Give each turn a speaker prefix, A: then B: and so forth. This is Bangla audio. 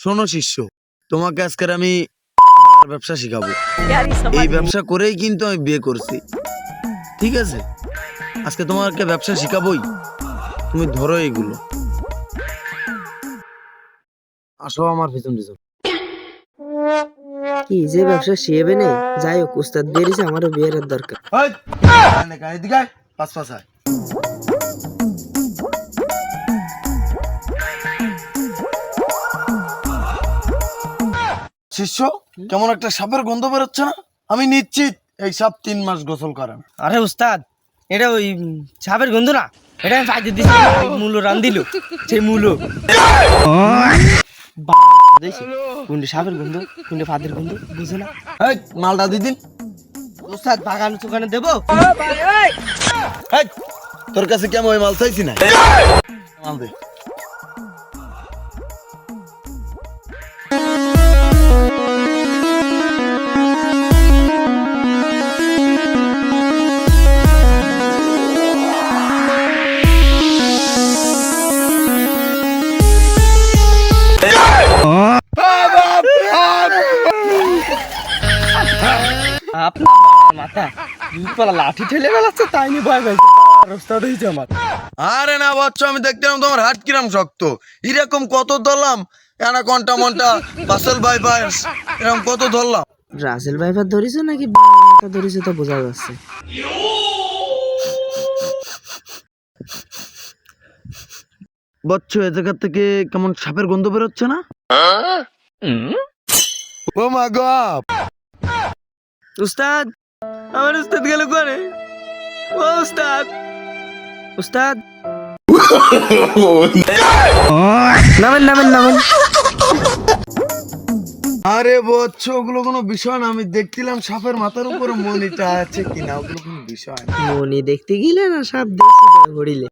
A: শোনো শিষ্য, তোমাকে আজকের আমি ব্যবসা শিখাবো। এই ব্যবসা করেই কিন্তু আমি বিয়ে করছি, ঠিক আছে? আজকে তোমাকে ব্যবসা শিখাবোই, তুমি ধরো এইগুলো। আসো আমার পিছন পিছন।
B: কি যে ব্যবসা শিখাবে না, যাই হোক উস্তাদ বেরিয়েছে, আমারও বিয়ের দরকার।
A: এদিকে আয়, পাঁচ পাঁচ আয়। শিষ্য, কেমন একটা সাপের গন্ধ বেরোচ্ছে না? আমি নিশ্চিত এই সাপ 3 মাস গোসল করে না।
B: আরে উস্তাদ, এটা ওই সাপের গন্ধ না, এটা আমি ফাইতে দিছি, মূল্য রান দিল সেই মূল্য। কোনটা সাপের গন্ধ, কোনটা ফাদের গন্ধ বুঝে না।
A: এই মালটা দিদিন।
B: উস্তাদ বাগান চোখানে দেবো?
A: এই, তোর কাছে কেমন ওই মাল চাইছি না? মাল দে।
B: মাথা লাঠি ঠেলে বেড়াচ্ছে, তাই নিয়ে ভয় পাইছে। উস্তাদ হয়েছে আমার।
A: আরে না বাচ্চা, আমি দেখলাম তোমার হাত কিরাম শক্ত। এরকম কত ধরলাম, অ্যানাকন্ডা মন্টা, বাসেল বাইপাস, এরকম কত ধরলাম।
B: রাসেল ভাইপার ধরিছো নাকি মাথা ধরিছো তো বোঝা যাচ্ছে।
A: বচ্চ, এ জায়গা থেকে কেমন সাপের গন্ধ বেরোচ্ছে না? ও মা গো!
B: উস্তাদ, আমার উস্তাদ গেল কোনে? ও উস্তাদ, উস্তাদ নামেন নামেন নামেন।
A: আরে বচ্চ, ওগুলো কোনো বিষয় না। আমি দেখছিলাম সাপের মাথার উপরে মনিটা আছে কিনা, ওগুলো কোনো বিষয় না।
B: মনি দেখতে গেলে না সাপ দেখছি হরিলে।